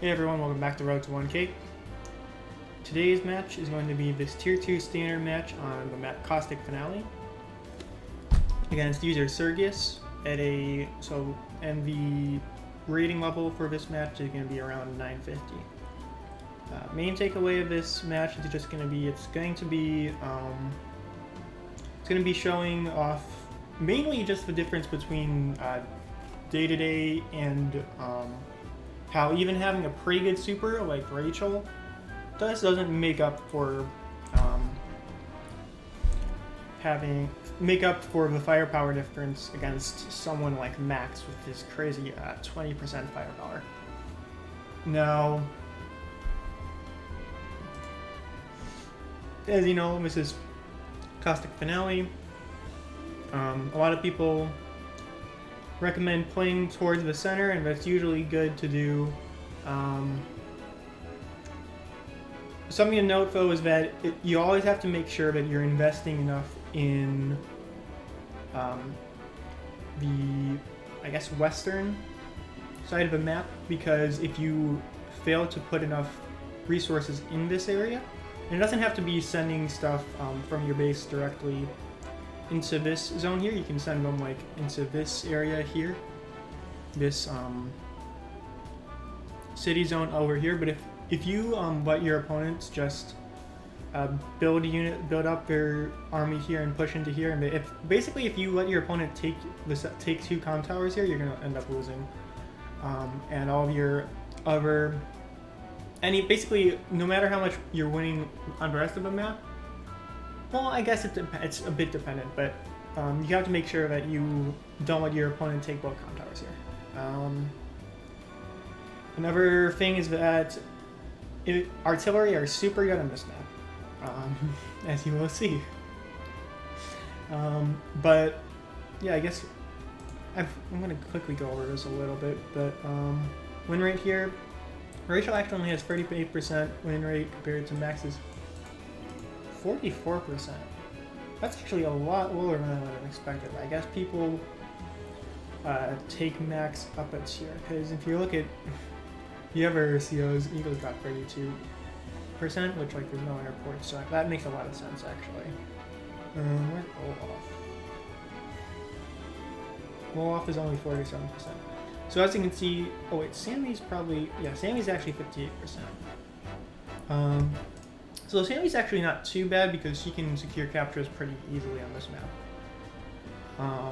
Hey everyone, welcome back to Road to 1K. Today's match is going to be this Tier 2 standard match on the map Caustic Finale against user Sergius and the rating level for this match is going to be around 950. Main takeaway of this match is just going to be it's going to be showing off mainly just the difference between day-to-day and how even having a pretty good super like Rachel doesn't make up for the firepower difference against someone like Max with his crazy 20% firepower. Now, as you know, this is Caustic Finale. A lot of people recommend playing towards the center, and that's usually good to do. Something to note though is that you always have to make sure that you're investing enough in the, I guess, western side of the map, because if you fail to put enough resources in this area, and it doesn't have to be sending stuff from your base directly into this zone here, you can send them like into this area here, this city zone over here. But if you let your opponents just build up their army here and push into here, and if you let your opponent take 2 comm towers here, you're gonna end up losing. And all of your other basically no matter how much you're winning on the rest of the map. Well, I guess it's a bit dependent, but you have to make sure that you don't let your opponent take both comm towers here. Another thing is that artillery are super good on this map, as you will see. But yeah, I guess I'm going to quickly go over this a little bit. But win rate here, Rachel actually only has 38% win rate compared to Max's 44%. That's actually a lot lower than I would have expected. I guess people take Max up a tier, because if you look at the other COs, Eagles got 32%, which like there's no inner port, so that makes a lot of sense actually. Where's Olaf? Olaf is only 47%. So as you can see, oh wait, Sammy's actually 58%. So Sammy's actually not too bad because she can secure captures pretty easily on this map.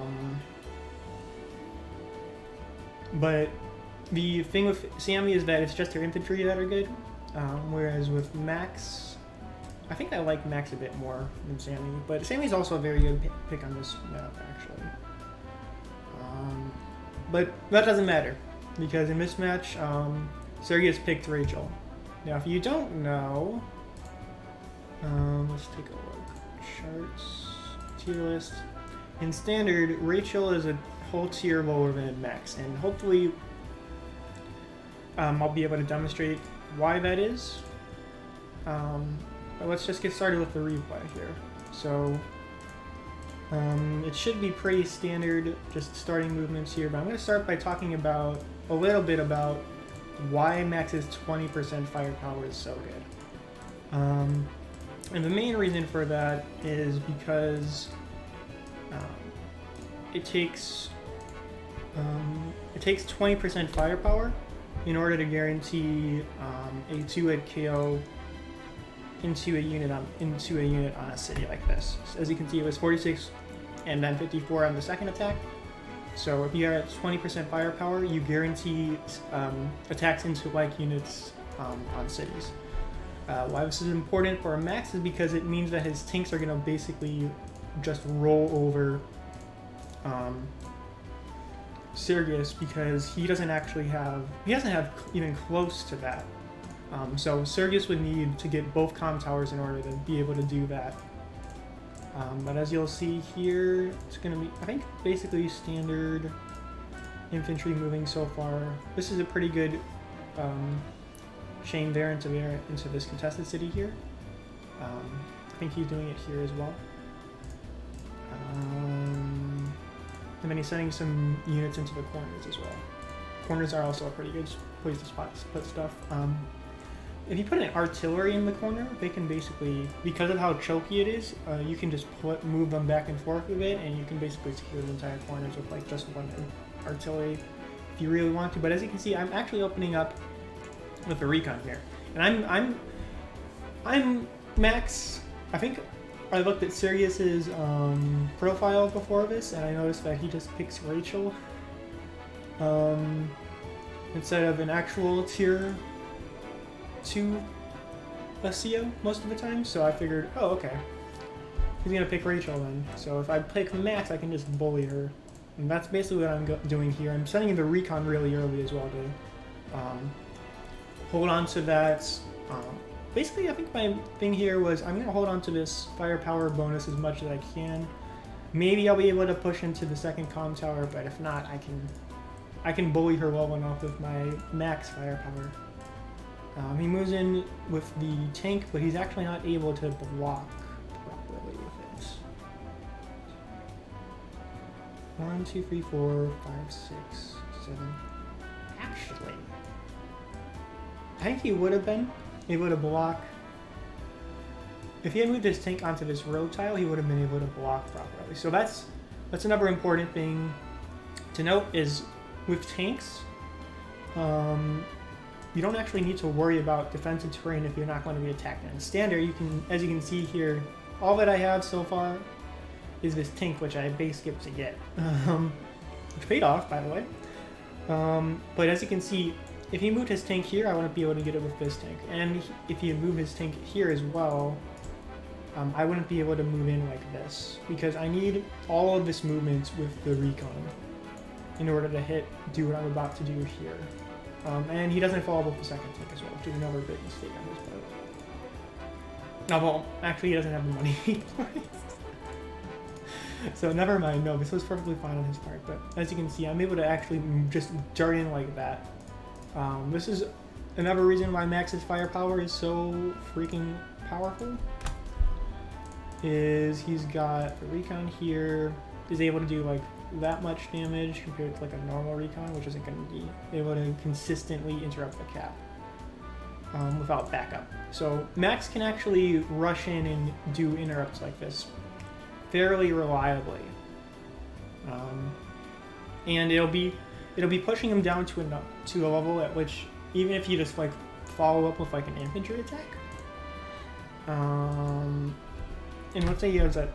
But the thing with Sammy is that it's just her infantry that are good, whereas with Max, I think I like Max a bit more than Sammy, but Sammy's also a very good pick on this map actually. But that doesn't matter, because in this match, Sergius picked Rachel. Now if you don't know, let's take a look. Charts, tier list. In standard, Rachel is a whole tier lower than Max, and hopefully I'll be able to demonstrate why that is. But let's just get started with the replay here. So it should be pretty standard, just starting movements here, but I'm going to start by talking a little bit about why Max's 20% firepower is so good. And the main reason for that is because it takes 20% firepower in order to guarantee a 2-hit KO into a unit on a city like this. So as you can see, it was 46 and then 54 on the second attack. So if you are at 20% firepower, you guarantee attacks into like units on cities. Why this is important for Max is because it means that his tanks are going to basically just roll over Sergius, because he doesn't have even close to that. So Sergius would need to get both comm towers in order to be able to do that. But as you'll see here, it's going to be, I think, basically standard infantry moving so far. This is a pretty good chain there into this contested city here. I think he's doing it here as well. And then he's sending some units into the corners as well. corners are also a pretty good place to put stuff. If you put an artillery in the corner, they can basically, because of how choky it is, you can just move them back and forth with it, and you can basically secure the entire corners with like just one artillery if you really want to. But as you can see, I'm actually opening up with the recon here, and I'm max. I think I looked at Sirius's profile before this, and I noticed that he just picks Rachel instead of an actual tier 2 CO most of the time. So I figured, oh, okay, he's gonna pick Rachel then. So if I pick Max, I can just bully her, and that's basically what I'm doing here. I'm sending the recon really early as well to hold on to that. Basically, I think my thing here was I'm gonna hold on to this firepower bonus as much as I can. Maybe I'll be able to push into the second comm tower, but if not, I can bully her well enough with my max firepower. He moves in with the tank, but he's actually not able to block properly with it. 1, 2, 3, 4, 5, 6, 7. Actually, I think he would have been able to block. If he had moved his tank onto this road tile, he would have been able to block properly. So that's another important thing to note is with tanks, you don't actually need to worry about defensive terrain if you're not going to be attacked. In standard, you can, as you can see here, all that I have so far is this tank, which I base skipped to get, which paid off, by the way. But as you can see, if he moved his tank here, I wouldn't be able to get it with this tank. And if he had moved his tank here as well, I wouldn't be able to move in like this, because I need all of this movement with the recon in order to do what I'm about to do here. And he doesn't follow up with the second tank as well, which is another big mistake on his part. Oh, well, actually he doesn't have the money for it. So never mind, no, this was perfectly fine on his part, but as you can see, I'm able to actually just dart in like that. This is another reason why Max's firepower is so freaking powerful, is he's got the recon here, is able to do like that much damage compared to like a normal recon, which isn't going to be able to consistently interrupt the cap without backup. So Max can actually rush in and do interrupts like this fairly reliably, and it'll be pushing him down to a level at which even if you just like follow up with like an infantry attack, and let's say he has at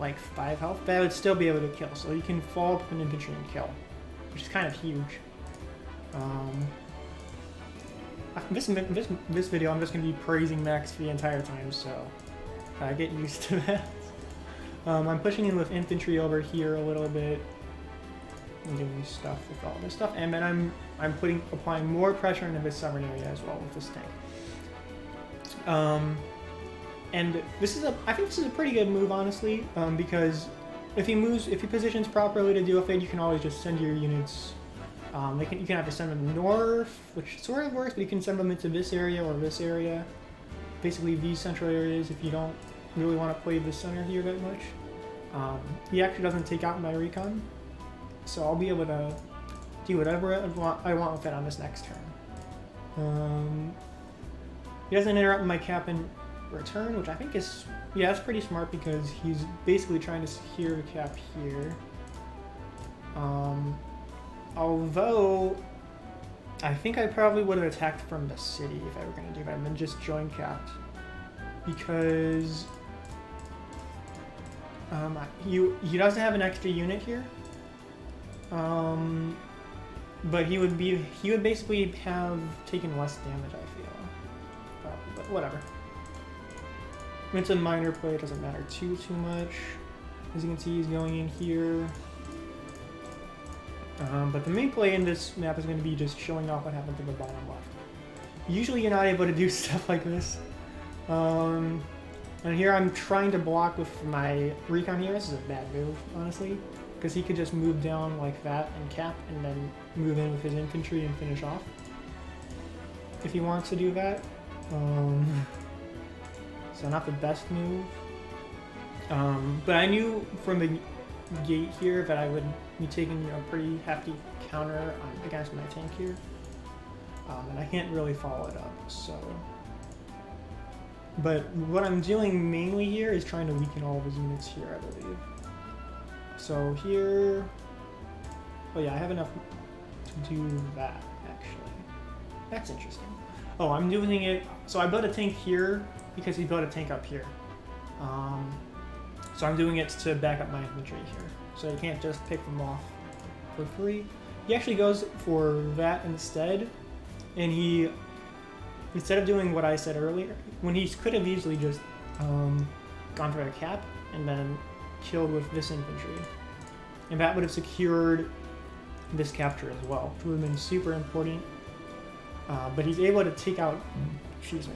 like 5 health, that would still be able to kill. So you can follow up with an infantry and kill, which is kind of huge. This video, I'm just going to be praising Max the entire time, so get used to that. I'm pushing in with infantry over here a little bit, and doing stuff with all this stuff, and then I'm applying more pressure into this southern area as well with this tank. And I think this is a pretty good move, honestly, because if he positions properly to deal with it, you can always just send your units. You can have to send them north, which sort of works, but you can send them into this area or this area, basically these central areas if you don't really want to play the center here that much. He actually doesn't take out my recon, so I'll be able to do whatever I want with it on this next turn. He doesn't interrupt my cap in return, which I think is, yeah, that's pretty smart because he's basically trying to secure the cap here. Although I think I probably would have attacked from the city if I were going to do that and then just join capped, because he doesn't have an extra unit here, but he would basically have taken less damage, I feel, but whatever. It's a minor play, it doesn't matter too much. As you can see, he's going in here. But the main play in this map is going to be just showing off what happened to the bottom left. Usually you're not able to do stuff like this. And here I'm trying to block with my recon here. This is a bad move, honestly, because he could just move down like that and cap, and then move in with his infantry and finish off if he wants to do that. So not the best move. But I knew from the gate here that I would me taking a pretty hefty counter against my tank here. And I can't really follow it up, so. But what I'm doing mainly here is trying to weaken all of his units here, I believe. So here, oh yeah, I have enough to do that, actually. That's interesting. Oh, I'm doing it, so I built a tank here because he built a tank up here. So I'm doing it to back up my infantry here. So you can't just pick them off for free. He actually goes for that instead, and he, instead of doing what I said earlier, when he could have easily just gone for a cap and then killed with this infantry. And that would have secured this capture as well, which would have been super important. But he's able to take out, excuse me,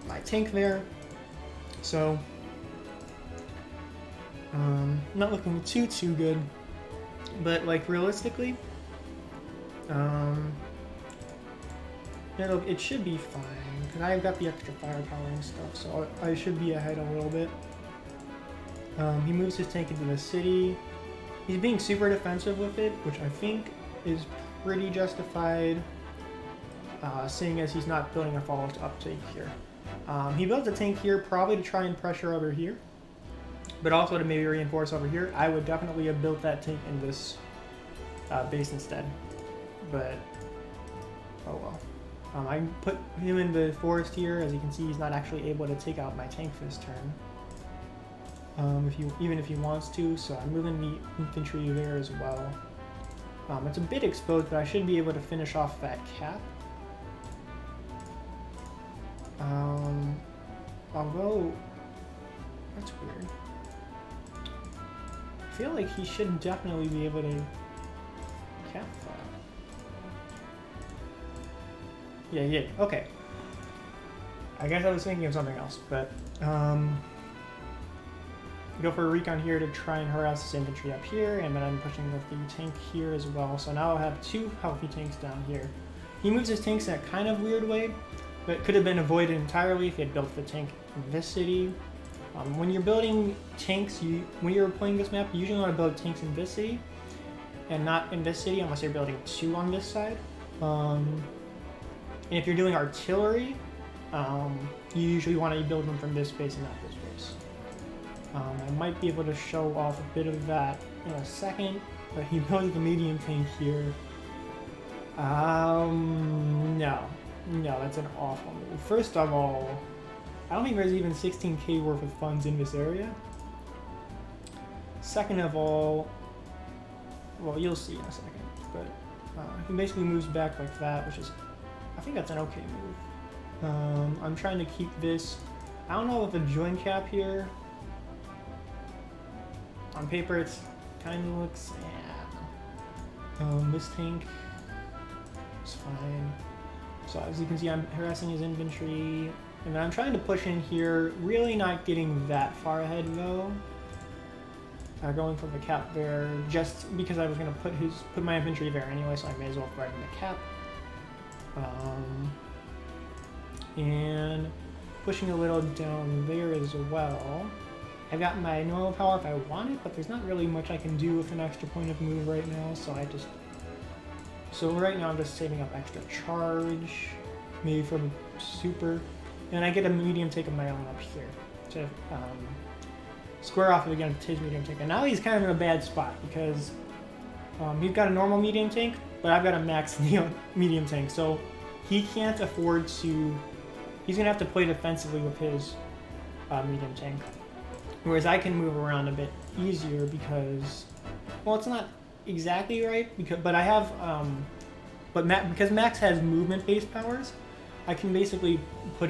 my tank there. So, not looking too good. But like realistically, it should be fine, because I've got the extra firepower and stuff, so I should be ahead a little bit. He moves his tank into the city. He's being super defensive with it, which I think is pretty justified, seeing as he's not building a false uptake here. He built a tank here probably to try and pressure over here, but also to maybe reinforce over here. I would definitely have built that tank in this base instead, but oh well. I put him in the forest here. As you can see, he's not actually able to take out my tank this turn, even if he wants to, so I'm moving the infantry there as well. It's a bit exposed, but I should be able to finish off that cap. Although, that's weird. I feel like he should definitely be able to cap that. Yeah, okay. I guess I was thinking of something else, but, go for a recon here to try and harass this infantry up here, and then I'm pushing with the tank here as well. So now I'll have two healthy tanks down here. He moves his tanks in a kind of weird way, but could have been avoided entirely if he had built the tank in this city. When you're building tanks, when you're playing this map, you usually want to build tanks in this city, and not in this city unless you're building two on this side. And if you're doing artillery, you usually want to build them from this base and not this base. I might be able to show off a bit of that in a second, but he builds the medium tank here. No, that's an awful move. First of all, I don't think there's even 16k worth of funds in this area. Second of all, well, you'll see in a second, but he basically moves back like that, which is, I think that's an okay move. I'm trying to keep this, I don't know if a join cap here. On paper, it's kind of looks, yeah. This tank is fine. So as you can see, I'm harassing his infantry, and then I'm trying to push in here, really not getting that far ahead though. Going for the cap there, just because I was going to put my infantry there anyway, so I may as well threaten the cap. And pushing a little down there as well. I've got my normal power if I want it, but there's not really much I can do with an extra point of move right now, so right now I'm just saving up extra charge, maybe from super, and I get a medium take of my own up here to square off against his medium tank. And now he's kind of in a bad spot because he's got a normal medium tank, but I've got a max medium tank, so he can't afford to, he's going to have to play defensively with his medium tank. Whereas I can move around a bit easier because, well, it's not exactly right, but I have, because Max has movement-based powers, I can basically put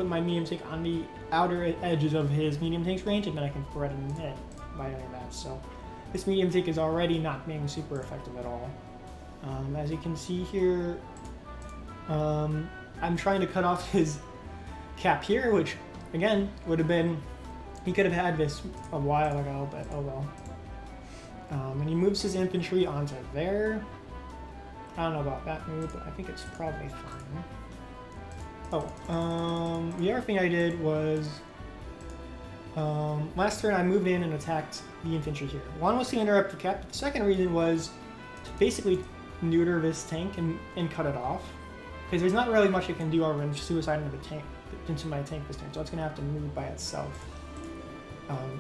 my medium tank on the outer edges of his medium tank's range, and then I can thread him in by doing that. So this medium tank is already not being super effective at all. As you can see here, I'm trying to cut off his cap here, which again would have been, he could have had this a while ago, but oh well. And he moves his infantry onto there. I don't know about that move, but I think it's probably fine. Oh, the other thing I did was Last turn I moved in and attacked the infantry here. One was to interrupt the cap, but the second reason was to basically neuter this tank and cut it off. Because there's not really much it can do other than suicide into my tank this turn, so it's going to have to move by itself.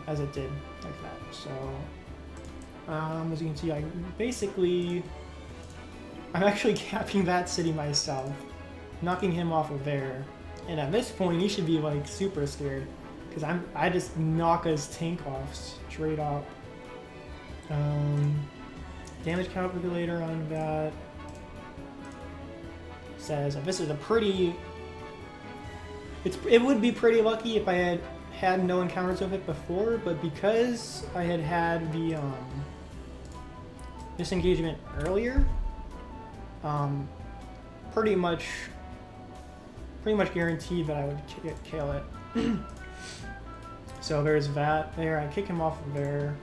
As it did, like that. So, as you can see, I'm actually capping that city myself, knocking him off of there. And at this point, he should be like super scared, because I just knock his tank off straight up. Damage calculator on that says that this is a pretty. It would be pretty lucky if I had no encounters with it before, but because I had the disengagement earlier, pretty much guaranteed that I would kill it. So there's that there. I kick him off of there.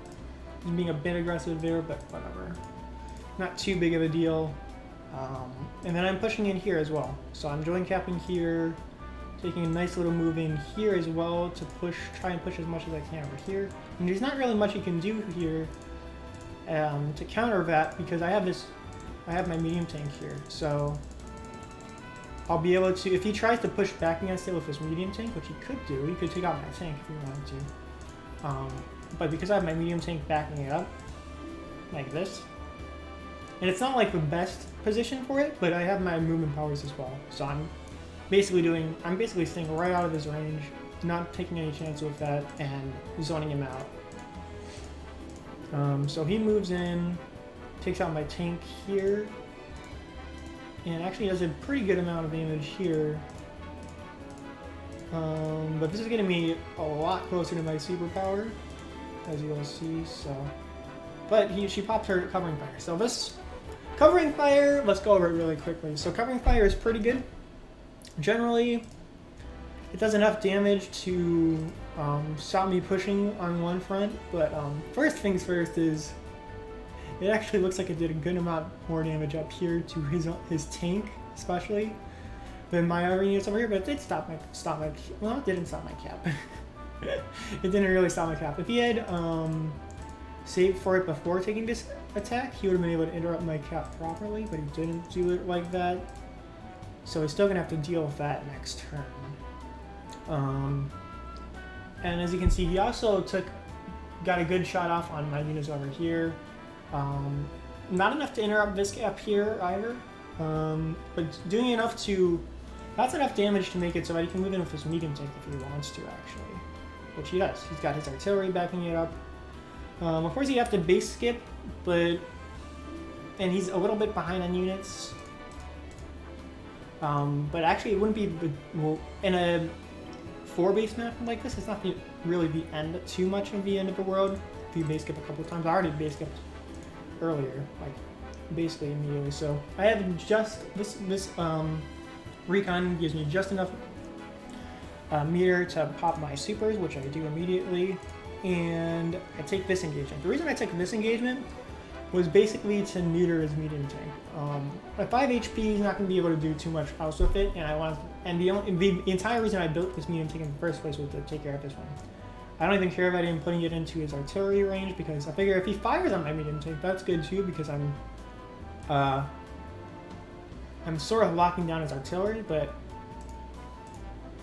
He's being a bit aggressive there, but whatever. Not too big of a deal. And then I'm pushing in here as well. So I'm join capping here, taking a nice little move in here as well to try and push as much as I can over here. And there's not really much you can do here to counter that, because I have my medium tank here. So I'll be able to, if he tries to push back against it with his medium tank, which he could do, he could take out my tank if he wanted to. But because I have my medium tank backing it up, like this, and it's not like the best position for it, but I have my movement powers as well. So I'm basically staying right out of his range, not taking any chance with that, and zoning him out. So he moves in, takes out my tank here, and actually does a pretty good amount of damage here. But this is getting me a lot closer to my superpower, as you'll see. So, but she popped her covering fire. So this covering fire, let's go over it really quickly. So covering fire is pretty good. Generally, it does enough damage to stop me pushing on one front. But first things first is, it actually looks like it did a good amount more damage up here to his tank, especially, than my other units over here. But it did stop my well, it didn't stop my cap. It didn't really stop my cap. If he had saved for it before taking this attack, he would have been able to interrupt my cap properly, but he didn't do it like that. So he's still gonna have to deal with that next turn. And as you can see, he also got a good shot off on my units over here. Not enough to interrupt this gap here either, but doing enough that's enough damage to make it so that he can move in with his medium tank if he wants to, actually, which he does. He's got his artillery backing it up. Of course, he'd have to base skip, and he's a little bit behind on units. But actually, it wouldn't be in a 4-base map like this. It's not really too much of the end of the world if you base skip a couple of times. I already base skipped earlier, like basically immediately. So I have just this recon gives me just enough meter to pop my supers, which I do immediately, and I take this engagement. The reason I took this engagement was basically to neuter his medium tank. At 5 HP, he's not going to be able to do too much else with it, and the entire reason I built this medium tank in the first place was to take care of this one. I don't even care about him putting it into his artillery range, because I figure if he fires on my medium tank, that's good too, because I'm sort of locking down his artillery. But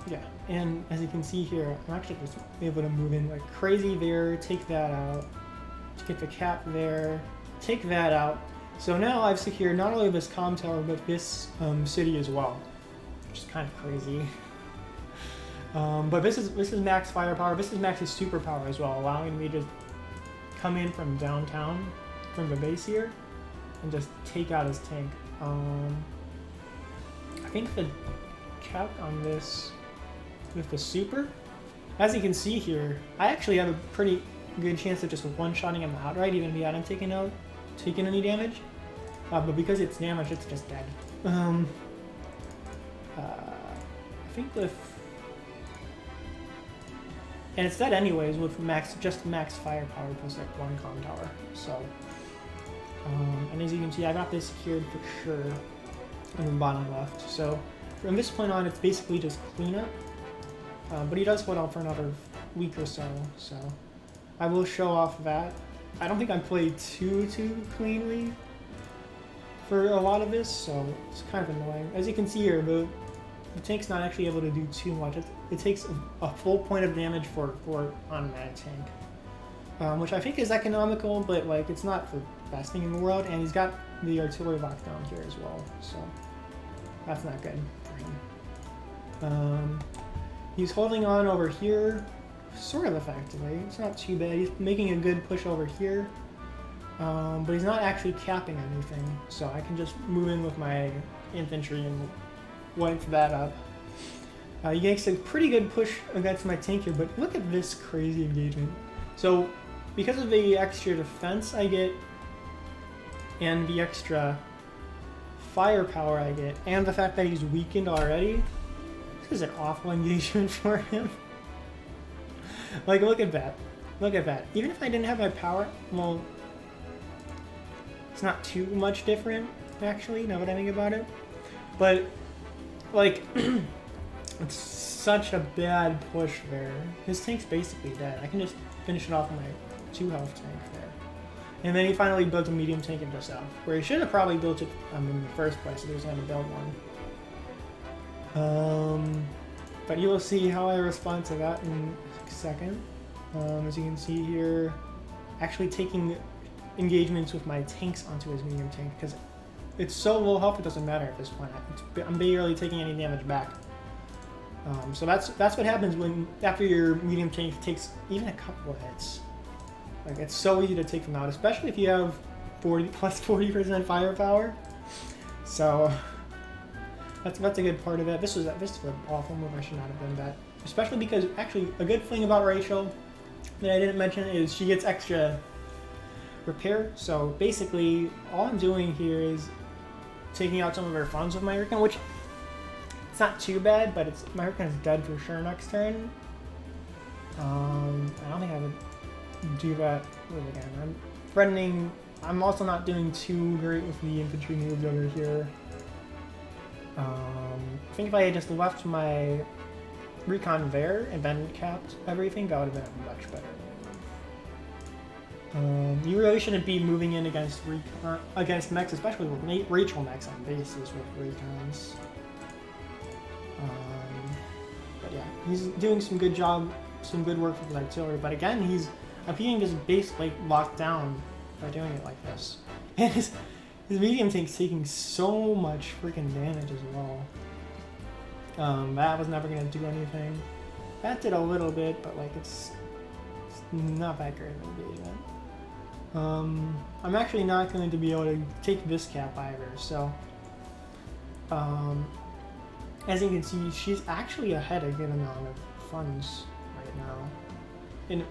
yeah, and as you can see here, I'm actually just able to move in like crazy there, take that out, to get the cap there, take that out. So now I've secured not only this comm tower, but this city as well, which is kind of crazy. But this is max firepower. This is max's superpower as well, allowing me to come in from downtown, from the base here, and just take out his tank. I think the cap on this with the super, as you can see here, I actually have a pretty good chance of just one-shotting him outright, even if he hadn't taken any damage. But because it's damaged, it's just dead. I think and it's dead anyways with max firepower plus like 1 comm tower. So, and as you can see, I got this secured for sure in the bottom left. So from this point on, it's basically just cleanup. But he does hold out for another week or so. So I will show off that. I don't think I played too cleanly for a lot of this, so it's kind of annoying. As you can see here, the tank's not actually able to do too much. It takes a full point of damage for automatic tank, which I think is economical, but like it's not the best thing in the world. And he's got the artillery lockdown here as well, so that's not good for him. He's holding on over here, sort of effectively. It's not too bad. He's making a good push over here. But he's not actually capping anything, so I can just move in with my infantry and wipe that up. He makes a pretty good push against my tank here, but look at this crazy engagement. So, because of the extra defense I get, and the extra firepower I get, and the fact that he's weakened already, this is an awful engagement for him. Like, look at that. Look at that. Even if I didn't have my power, well, it's not too much different, actually, now that I think about it. But, like, it's such a bad push there. His tank's basically dead. I can just finish it off with my 2 health tank there. And then he finally built a medium tank into south, where he should have probably built it in the first place if he was going to build one. But you will see how I respond to that in a second. As you can see here, actually taking engagements with my tanks onto his medium tank, because it's so low health it doesn't matter at this point. I'm barely taking any damage back. So that's what happens when after your medium tank takes even a couple of hits. Like, it's so easy to take them out, especially if you have 40% firepower. So that's a good part of it. This is an awful move. I should not have done that, especially because actually a good thing about Rachel that I didn't mention is she gets extra repair. So basically all I'm doing here is taking out some of her funds with my Hurricane, which it's not too bad, but my Hurricane is dead for sure next turn. I don't think I would do that again. I'm threatening. I'm also not doing too great with the infantry moves over here. I think if I had just left my recon there and then capped everything, that would have been much better. You really shouldn't be moving in against mechs, especially with Rachel mechs on bases with recons. But yeah, he's doing some good work with his artillery. But again, I'm keeping this base like locked down by doing it like this. And his medium tank's taking so much freaking damage as well. That was never gonna do anything. That did a little bit, but like it's not that great of an engagement. I'm actually not going to be able to take this cap either, so as you can see, she's actually ahead a good amount of funds right now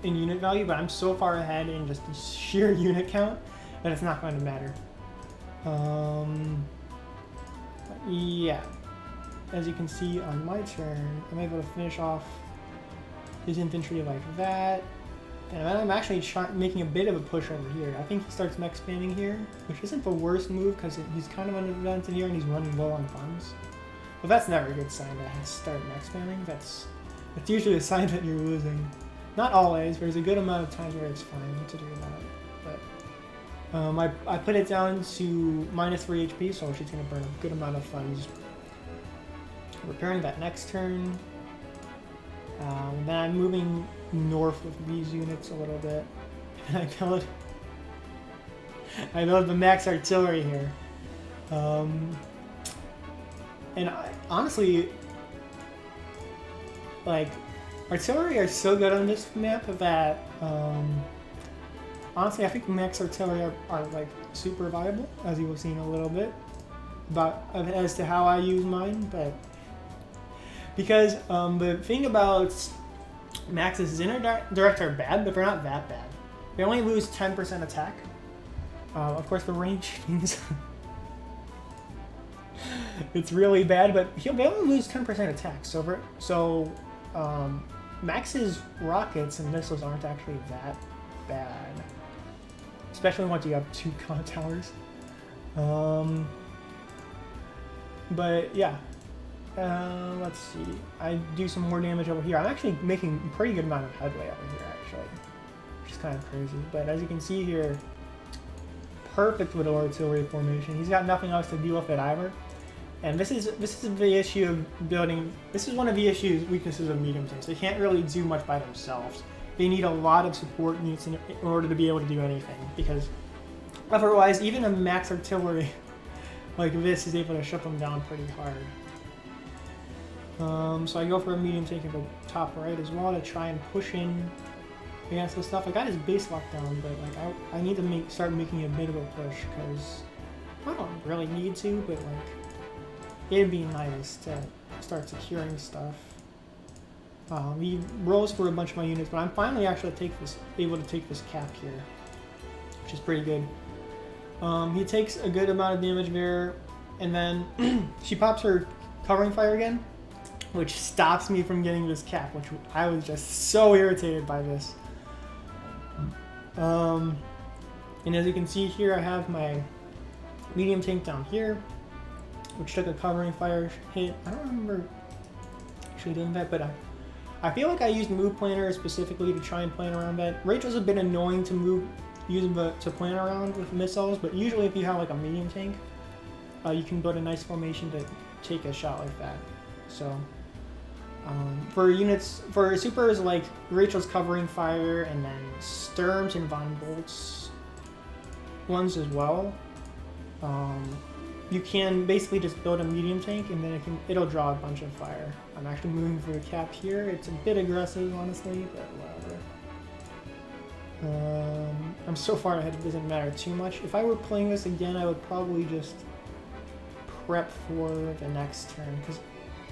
in unit value, but I'm so far ahead in just the sheer unit count that it's not going to matter. Yeah, as you can see on my turn, I'm able to finish off his infantry like that. And then I'm actually making a bit of a push over here. I think he starts mech spamming here, which isn't the worst move because he's kind of underdefended here and he's running low on funds. But that's never a good sign to start mech spamming. That's usually a sign that you're losing. Not always. There's a good amount of times where it's fine to do that. But I put it down to -3 HP, so she's going to burn a good amount of funds. Repairing that next turn. Then I'm moving north with these units a little bit. And I build the max artillery here. And honestly, like, artillery are so good on this map that, honestly, I think max artillery are like super viable, as you will see in a little bit, as to how I use mine, but because the thing about maxes is indirect are bad, but they're not that bad. They only lose 10% attack. Of course, the range means it's really bad, but they only lose 10% attack. So max's rockets and missiles aren't actually that bad, especially once you have 2 towers. But yeah. Let's see. I do some more damage over here. I'm actually making a pretty good amount of headway over here, actually, which is kind of crazy. But as you can see here, perfect with artillery formation. He's got nothing else to deal with it either. And this is the issue of building. This is one of the weaknesses of medium tanks. They can't really do much by themselves. They need a lot of support units in order to be able to do anything. Because otherwise, even a max artillery like this is able to shut them down pretty hard. So I go for a medium tank in the top right as well to try and push in against this stuff. I got his base locked down, but like I need to start making a bit of a push because I don't really need to, but like it'd be nice to start securing stuff. He rolls for a bunch of my units, but I'm finally actually able to take this cap here, which is pretty good. He takes a good amount of damage there, and then she pops her covering fire again, which stops me from getting this cap, which I was just so irritated by this. And as you can see here, I have my medium tank down here, which took a covering fire hit. I don't remember actually doing that, but I feel like I used move planner specifically to try and plan around that. Rachel's a bit annoying to to plan around with missiles, but usually if you have like a medium tank, you can build a nice formation to take a shot like that. So for supers like Rachel's covering fire and then Sturm's and Von Bolt's ones as well, you can basically just build a medium tank and then it'll draw a bunch of fire. I'm actually moving for the cap here. It's a bit aggressive, honestly, but whatever. I'm so far ahead it doesn't matter too much. If I were playing this again, I would probably just prep for the next turn, because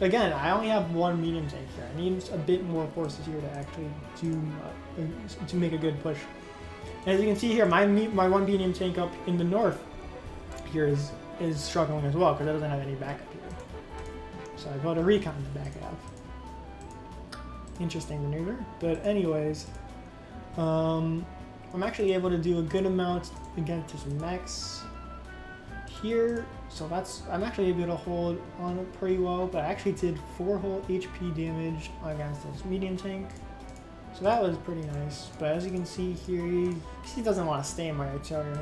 again, I only have one medium tank here. I need a bit more forces here to actually to make a good push. And as you can see here, my one medium tank up in the north here is struggling as well because it doesn't have any backup here. So I go to recon to back it up. Interesting maneuver, but anyways, I'm actually able to do a good amount against his mechs here, so I'm actually able to hold on it pretty well, but I actually did 4 whole HP damage against this medium tank, so that was pretty nice. But as you can see here, he doesn't want to stay in my artillery.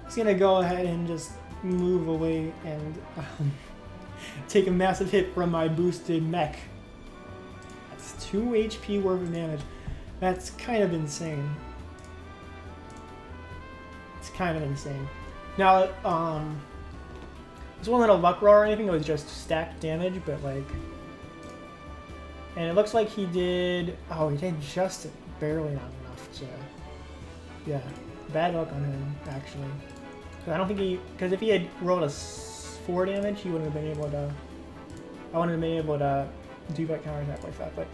He's gonna go ahead and just move away and take a massive hit from my boosted mech. That's 2 HP worth of damage. That's kind of insane. It's kind of insane. Now, this wasn't a luck roll or anything, it was just stacked damage, but like... And it looks like he did just barely not enough to... Yeah, bad luck on him, actually. So I don't think because if he had rolled a 4 damage, he wouldn't have been able to... I wouldn't have been able to do that counterattack like that, but...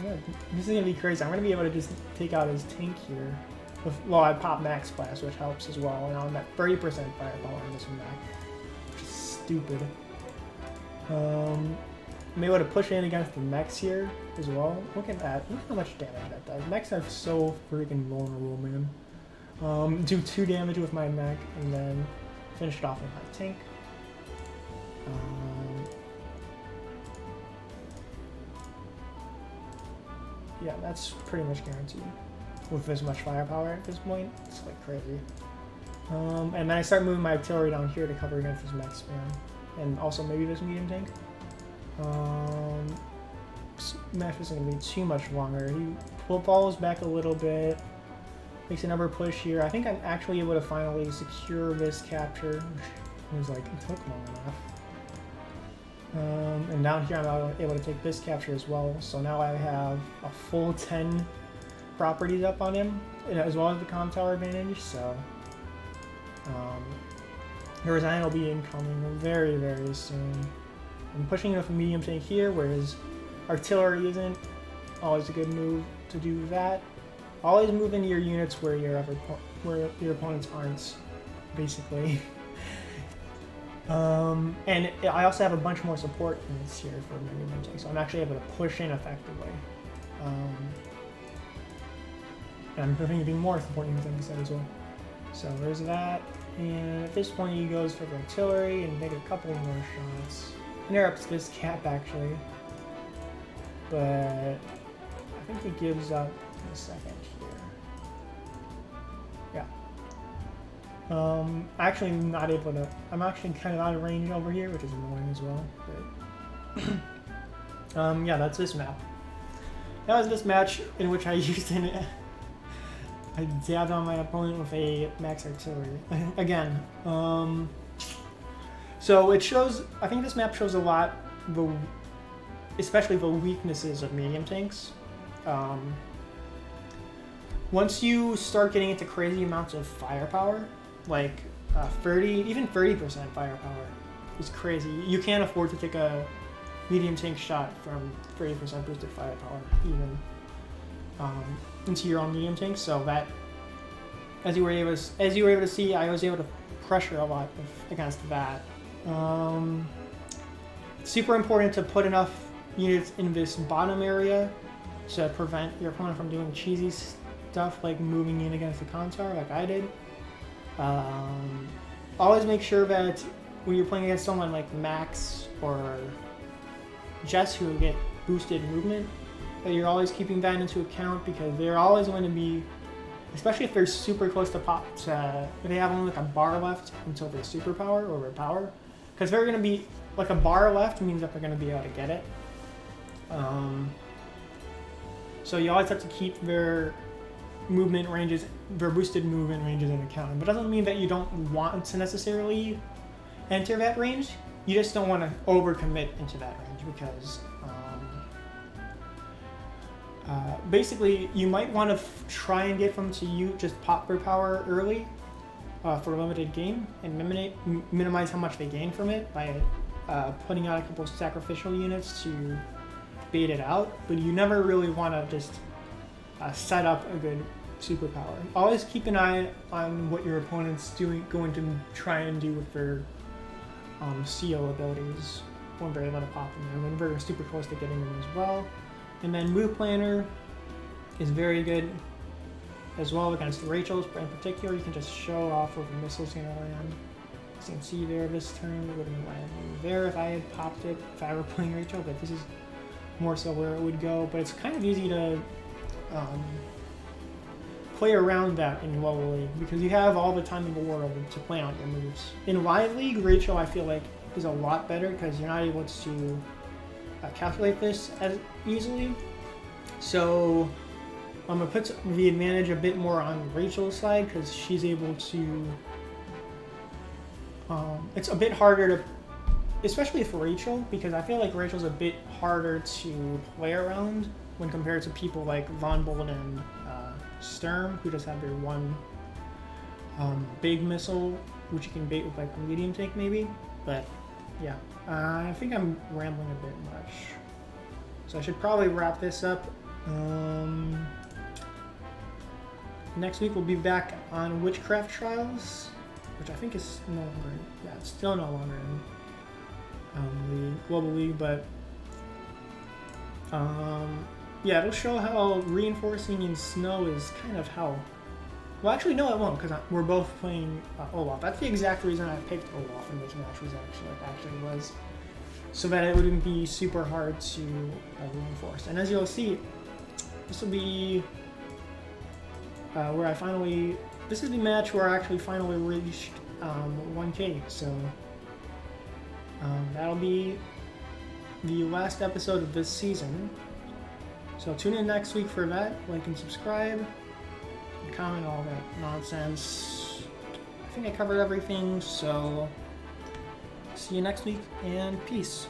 yeah, this is going to be crazy. I'm going to be able to just take out his tank here. Well, I pop max blast, which helps as well. And I'm at 30% firepower on this one back, which is stupid. I'm able to push in against the mechs here as well. Look at that. Look how much damage that does. Mechs are so freaking vulnerable, man. Do 2 damage with my mech, and then finish it off with my tank. Yeah, that's pretty much guaranteed. With this much firepower at this point, it's like crazy. And then I start moving my artillery down here to cover against this mech spam. And also maybe this medium tank. Match isn't going to be too much longer. He falls back a little bit. Makes another push here. I think I'm actually able to finally secure this capture. It was like, it took long enough. And down here I'm able to take this capture as well. So now I have a full 10 properties up on him, as well as the comm tower advantage. So the resign will be incoming very, very soon. I'm pushing with a medium tank here, whereas artillery isn't always a good move to do that. Always move into your units where your opponents aren't, basically. And I also have a bunch more support units here for my medium tank, so I'm actually able to push in effectively. And I'm putting even more support units like I said as well. So there's that. And at this point he goes for the artillery and make a couple more shots. interrupts this cap actually, but I think it gives up in a second here. Yeah. Actually not able to. I'm actually kind of out of range over here, which is annoying as well. But yeah, that's this map. That was this match in which I used an. I dabbed on my opponent with a max artillery again. So it shows. I think this map shows a lot, especially the weaknesses of medium tanks. Once you start getting into crazy amounts of firepower, like even 30% firepower, is crazy. You can't afford to take a medium tank shot from 30% boosted firepower, even. Into your own medium tank, so that as you were able to see, I was able to pressure a lot against that. Super important to put enough units in this bottom area to prevent your opponent from doing cheesy stuff like moving in against the contar like I did. Always make sure that when you're playing against someone like Max or Jess who get boosted movement, that you're always keeping that into account, because they're always going to be, especially if they're super close to pop, if they have only like a bar left until their superpower or their power, because they're going to be, like a bar left means that they're going to be able to get it. So you always have to keep their movement ranges, their boosted movement ranges in account. But it doesn't mean that you don't want to necessarily enter that range, you just don't want to overcommit into that range, because basically, you might want to try and get them to just pop their power early for a limited game and minimize how much they gain from it by putting out a couple sacrificial units to bait it out. But you never really want to just set up a good superpower. Always keep an eye on what your opponent's going to try and do with their CO abilities when they're able to pop them, and when they're super close to getting them as well. And then move planner is very good as well against Rachel's in particular. You can just show off where the missile's going to land. As you can see there, this turn it would have landed there if I had popped it, if I were playing Rachel, but this is more so where it would go. But it's kind of easy to play around that in lower league, because you have all the time in the world to plan out your moves. In live league, Rachel I feel like is a lot better, because you're not able to calculate this as easily. So I'm going to put the advantage a bit more on Rachel's side, because she's able to... it's a bit harder to... Especially for Rachel, because I feel like Rachel's a bit harder to play around when compared to people like Von Bolt and Sturm, who just have their one big missile, which you can bait with like a medium tank maybe. But yeah, I think I'm rambling a bit much, so I should probably wrap this up. Next week we'll be back on Witchcraft Trials, which I think is no longer, yeah, it's still no longer in the Global League, but yeah, it'll show how reinforcing in snow is kind of how... Well, actually, no, it won't, because we're both playing Olaf. That's the exact reason I picked Olaf in this match, was so that it wouldn't be super hard to reinforce. And as you'll see, this will be where I finally... This is the match where I actually finally reached 1K, so that'll be the last episode of this season. So tune in next week for that. Like and subscribe, and comment, all that nonsense. I think I covered everything, so see you next week, and peace.